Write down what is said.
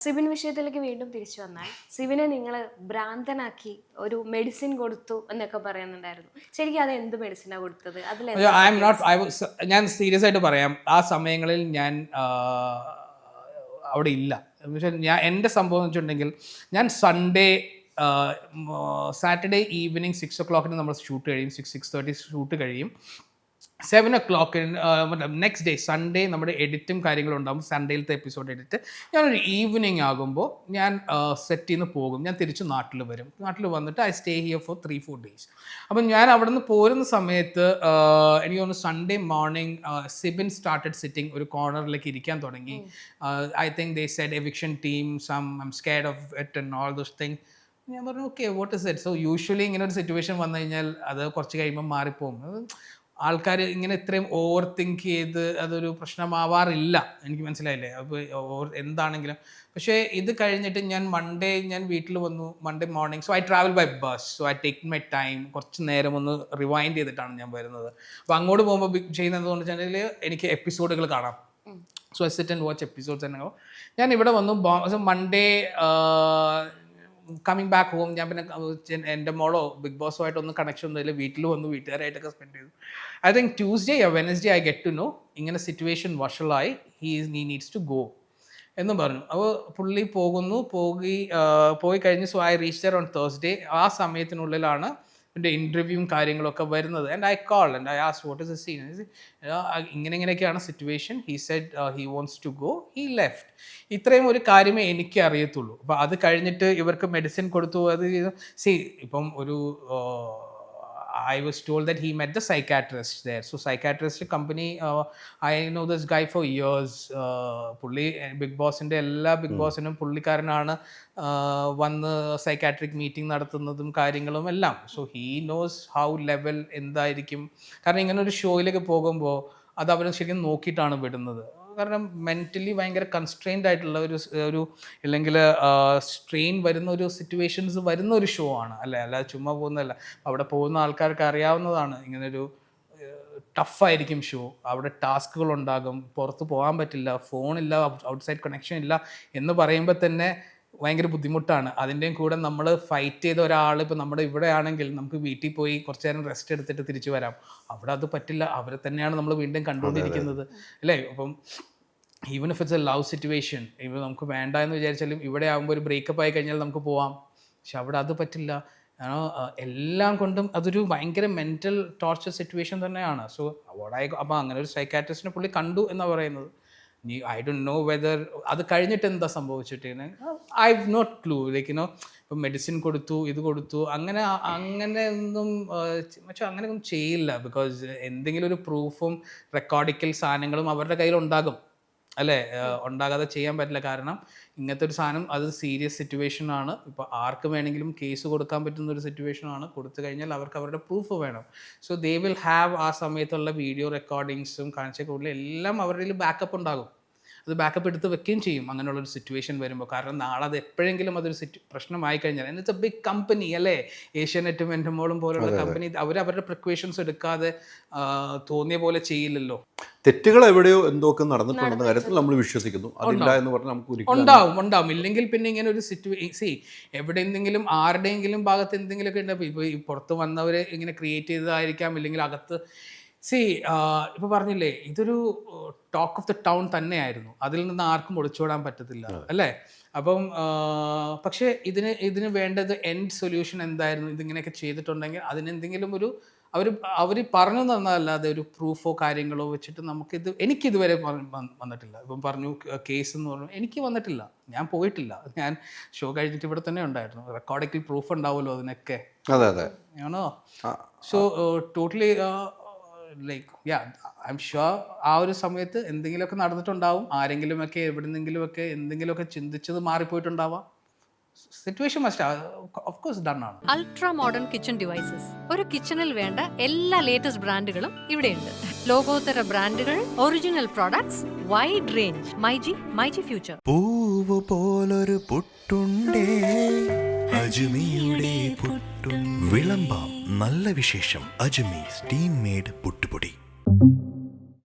സിബിൻ വിഷയത്തിലേക്ക് വീണ്ടും തിരിച്ചു വന്നാൽ സിബിനെ നിങ്ങൾ ഭ്രാന്തനാക്കി ഒരു മെഡിസിൻ കൊടുത്തു എന്നൊക്കെ പറയുന്നുണ്ടായിരുന്നു. ശരിക്കും അത് എന്ത് മെഡിസിനാണ് കൊടുത്തത്? ഞാൻ സീരിയസ് ആയിട്ട് പറയാം, ആ സമയങ്ങളിൽ ഞാൻ അവിടെ ഇല്ല. പക്ഷേ എൻ്റെ സംഭവം എന്ന് വെച്ചിട്ടുണ്ടെങ്കിൽ, ഞാൻ സാറ്റർഡേ ഈവനിങ് 6 o'clock നമ്മൾ ഷൂട്ട് കഴിയും. 6:30 ഷൂട്ട് കഴിയും. 7 o'clock നെക്സ്റ്റ് ഡേ സൺഡേ നമ്മുടെ എഡിറ്റും കാര്യങ്ങളും ഉണ്ടാകും. സൺഡേയിലത്തെ എപ്പിസോഡ് എഡിറ്റ് ഞാനൊരു ഈവനിങ് ആകുമ്പോൾ ഞാൻ സെറ്റിൽ നിന്ന് പോകും. ഞാൻ തിരിച്ച് നാട്ടിൽ വരും. നാട്ടിൽ വന്നിട്ട് I stay here for 3-4 days. അപ്പം ഞാൻ അവിടെ നിന്ന് പോരുന്ന സമയത്ത് എനിക്ക് തോന്നുന്നു Sunday morning Sibin started sitting ഒരു കോർണറിലേക്ക് ഇരിക്കാൻ തുടങ്ങി. I think they Z eviction team I'm scared of it and all those thing. ഞാൻ പറഞ്ഞു okay what is it. So usually ഇങ്ങനെ ഒരു സിറ്റുവേഷൻ വന്നു കഴിഞ്ഞാൽ അത് കുറച്ച് കഴിയുമ്പോൾ മാറിപ്പോകും. ആൾക്കാർ ഇങ്ങനെ ഇത്രയും ഓവർ തിങ്ക് ചെയ്ത് അതൊരു പ്രശ്നമാവാറില്ല, എനിക്ക് മനസ്സിലായില്ലേ. അപ്പോൾ എന്താണെങ്കിലും. പക്ഷേ ഇത് കഴിഞ്ഞിട്ട് ഞാൻ വീട്ടിൽ വന്നു Monday morning. So I travel by bus. So I take my time. കുറച്ച് നേരം ഒന്ന് റിവൈൻഡ് ചെയ്തിട്ടാണ് ഞാൻ വരുന്നത്. അപ്പോൾ അങ്ങോട്ട് പോകുമ്പോൾ ചെയ്യുന്നത് കൊണ്ട് വെച്ചിട്ടുണ്ടെങ്കിൽ എനിക്ക് എപ്പിസോഡുകൾ കാണാം. So I sit and watch episodes തന്നെ. ഞാൻ ഇവിടെ വന്നു മൺഡേ കമ്മിങ് ബാക്ക് ഹോം. ഞാൻ പിന്നെ എൻ്റെ മോളോ ബിഗ് ബോസുമായിട്ടൊന്നും കണക്ഷൻ ഒന്നുമില്ല. വീട്ടിൽ വന്നു വീട്ടുകാരായിട്ടൊക്കെ സ്പെൻഡ് ചെയ്തു. I think Tuesday Wednesday I get to know ഇങ്ങനെ സിറ്റുവേഷൻ വഷളായി, ഹീ നീഡ്സ് ടു ഗോ എന്നും പറഞ്ഞു. അപ്പോൾ പുള്ളി പോയി കഴിഞ്ഞ്. So I reach there on Thursday. ആ സമയത്തിനുള്ളിലാണ് എൻ്റെ ഇൻ്റർവ്യൂവും കാര്യങ്ങളൊക്കെ വരുന്നത്. And I call and I asked what is the scene. ഇങ്ങനെയൊക്കെയാണ് situation. He said he wants to go. He left. ഇത്രയും ഒരു കാര്യമേ എനിക്ക് അറിയത്തുള്ളൂ. അപ്പോൾ അത് കഴിഞ്ഞിട്ട് ഇവർക്ക് മെഡിസിൻ കൊടുത്തു. അത് ഇപ്പം ഒരു I was told that he met the psychiatrist there. So psychiatrist company, I know this guy for years. പുള്ളി ബിഗ് ബോസിൻ്റെ എല്ലാ ബിഗ് ബോസിനും പുള്ളിക്കാരനാണ് വന്ന് സൈക്കാട്രിക് മീറ്റിംഗ് നടത്തുന്നതും കാര്യങ്ങളും എല്ലാം. So he nose how level എന്തായിരിക്കും. കാരണം ഇങ്ങനെ ഒരു ഷോയിലേക്ക് പോകുമ്പോൾ അത് അവർ ശരിക്കും നോക്കിയിട്ടാണ് വിടുന്നത്. കാരണം മെൻ്റലി ഭയങ്കര കൺസ്ട്രെയിൻഡ് ആയിട്ടുള്ള ഒരു അല്ലെങ്കിൽ സ്ട്രെയിൻ വരുന്ന ഒരു സിറ്റുവേഷൻസ് വരുന്ന ഒരു ഷോ ആണ് അല്ലാതെ ചുമ്മാ പോകുന്നതല്ല. അവിടെ പോകുന്ന ആൾക്കാർക്ക് അറിയാവുന്നതാണ് ഇങ്ങനൊരു ടഫായിരിക്കും ഷോ. അവിടെ ടാസ്കുകൾ ഉണ്ടാകും, പുറത്ത് പോകാൻ പറ്റില്ല, ഫോണില്ല, ഔട്ട്സൈഡ് കണക്ഷൻ ഇല്ല എന്ന് പറയുമ്പോൾ തന്നെ ഭയങ്കര ബുദ്ധിമുട്ടാണ്. അതിൻ്റെയും കൂടെ നമ്മൾ ഫൈറ്റ് ചെയ്ത ഒരാൾ ഇപ്പോൾ നമ്മുടെ ഇവിടെ ആണെങ്കിൽ നമുക്ക് വീട്ടിൽ പോയി കുറച്ച് നേരം റെസ്റ്റ് എടുത്തിട്ട് തിരിച്ചു വരാം. അവിടെ അത് പറ്റില്ല. അവരെ തന്നെയാണ് നമ്മൾ വീണ്ടും കണ്ടുകൊണ്ടിരിക്കുന്നത് അല്ലേ. അപ്പം even if it's A love situation, ഇപ്പോൾ നമുക്ക് വേണ്ട എന്ന് വിചാരിച്ചാലും ഇവിടെ ആകുമ്പോൾ ഒരു ബ്രേക്കപ്പ് ആയി കഴിഞ്ഞാൽ നമുക്ക് പോവാം. പക്ഷെ അവിടെ അത് പറ്റില്ല. എല്ലാം കൊണ്ടും അതൊരു ഭയങ്കര മെൻ്റൽ ടോർച്ചർ സിറ്റുവേഷൻ തന്നെയാണ്. സോ അപ്പോൾ അങ്ങനെ ഒരു സൈക്കാട്രിസ്റ്റിനെ പുള്ളി കണ്ടു എന്നാണ് പറയുന്നത്. ഐ ഡോണ്ട് നോ വെദർ അത് കഴിഞ്ഞിട്ട് എന്താ സംഭവിച്ചിട്ട് I have not clue. Like ഇപ്പം മെഡിസിൻ കൊടുത്തു, ഇത് കൊടുത്തു, അങ്ങനെയൊന്നും അങ്ങനെയൊന്നും ചെയ്യില്ല. ബിക്കോസ് എന്തെങ്കിലും ഒരു പ്രൂഫും റെക്കോർഡിക്കൽ സാധനങ്ങളും അവരുടെ കയ്യിൽ ഉണ്ടാകും അല്ലേ. ഉണ്ടാകാതെ ചെയ്യാൻ പറ്റില്ല. കാരണം ഇങ്ങനത്തെ ഒരു സാധനം അത് സീരിയസ് സിറ്റുവേഷനാണ്. ഇപ്പോൾ ആർക്ക് വേണമെങ്കിലും കേസ് കൊടുക്കാൻ പറ്റുന്ന ഒരു സിറ്റുവേഷനാണ്. കൊടുത്തു കഴിഞ്ഞാൽ അവർക്ക് അവരുടെ പ്രൂഫ് വേണം. സോ ദേ വിൽ ഹാവ് ആ സമയത്തുള്ള വീഡിയോ റെക്കോർഡിങ്സും കാണിച്ചൊക്കെ എല്ലാം അവരുടെ ബാക്കപ്പ് ഉണ്ടാകും. അത് ബാക്കപ്പ് എടുത്ത് വെക്കുകയും ചെയ്യും അങ്ങനെയുള്ളൊരു സിറ്റുവേഷൻ വരുമ്പോൾ. കാരണം നാളെ അത് എപ്പോഴെങ്കിലും അതൊരു പ്രശ്നമായി കഴിഞ്ഞാൽ ഇറ്റ്സ് എ ബിഗ് കമ്പനി അല്ലേ. ഏഷ്യാനെറ്റും എൻ്റെ മോളും പോലുള്ള കമ്പനി അവരുടെ പ്രിക്വേഷൻസ് എടുക്കാതെ തോന്നിയ പോലെ ചെയ്യില്ലല്ലോ. തെറ്റുകൾ എവിടെയോ എന്തൊക്കെ നടന്നിട്ടുണ്ടെന്ന കാര്യത്തിൽ നമ്മൾ വിശ്വസിക്കുന്നു. അതില്ല എന്ന് പറഞ്ഞാൽ നമുക്ക് ഉണ്ടാവും. ഇല്ലെങ്കിൽ പിന്നെ ഇങ്ങനെ ഒരു എവിടെ എന്തെങ്കിലും ആരുടെയെങ്കിലും ഭാഗത്ത് എന്തെങ്കിലുമൊക്കെ ഉണ്ട്. ഇപ്പോൾ ഈ പുറത്ത് വന്നവരെ ഇങ്ങനെ ക്രിയേറ്റ് ചെയ്തതായിരിക്കാം. ഇല്ലെങ്കിൽ അകത്ത് ഇപ്പോൾ പറഞ്ഞില്ലേ, ഇതൊരു ടോക്ക് ഓഫ് ദ ടൗൺ തന്നെയായിരുന്നു. അതിൽ നിന്ന് ആർക്കും ഒളിച്ചോടാൻ പറ്റത്തില്ല അല്ലേ. അപ്പം പക്ഷേ ഇതിന് വേണ്ടത് എൻഡ് സൊല്യൂഷൻ എന്തായിരുന്നു? ഇതിങ്ങനെയൊക്കെ ചെയ്തിട്ടുണ്ടെങ്കിൽ അതിനെന്തെങ്കിലും ഒരു അവർ പറഞ്ഞു തന്നതല്ലാതെ ഒരു പ്രൂഫോ കാര്യങ്ങളോ വെച്ചിട്ട് എനിക്കിതുവരെ വന്നിട്ടില്ല. ഇപ്പം പറഞ്ഞു കേസ് എന്ന് പറഞ്ഞു, എനിക്ക് വന്നിട്ടില്ല. ഞാൻ പോയിട്ടില്ല. ഞാൻ ഷോ കഴിഞ്ഞിട്ട് ഇവിടെ തന്നെ ഉണ്ടായിരുന്നു. റെക്കോർഡിക്കൽ പ്രൂഫ് ഉണ്ടാവുമല്ലോ അതിനൊക്കെ. ആണോ? So totally like I'm sure ആ ഒരു സമയത്ത് എന്തെങ്കിലുമൊക്കെ നടന്നിട്ടുണ്ടാവും. ആരെങ്കിലുമൊക്കെ എവിടെന്നെങ്കിലുമൊക്കെ എന്തെങ്കിലുമൊക്കെ ചിന്തിച്ചത് മാറിപ്പോയിട്ടുണ്ടാവാം. Situation must of course done ആണ്. Ultra modern kitchen devices. ഒരു കിച്ചണിൽ വേണ്ട എല്ലാ ലേറ്റസ്റ്റ് ബ്രാൻഡുകളും ഇവിടെയുണ്ട്. ലോകോത്തര ബ്രാൻഡുകൾ, original products, wide range. MyG future. പൂവ് പോലൊരു പുട്ടുണ്ടേ അജ്മിയുടെ പുട്ടും. വിളമ്പാം നല്ല വിശേഷം. അജ്മി സ്റ്റീം മെയ്ഡ് പുട്ടുപൊടി.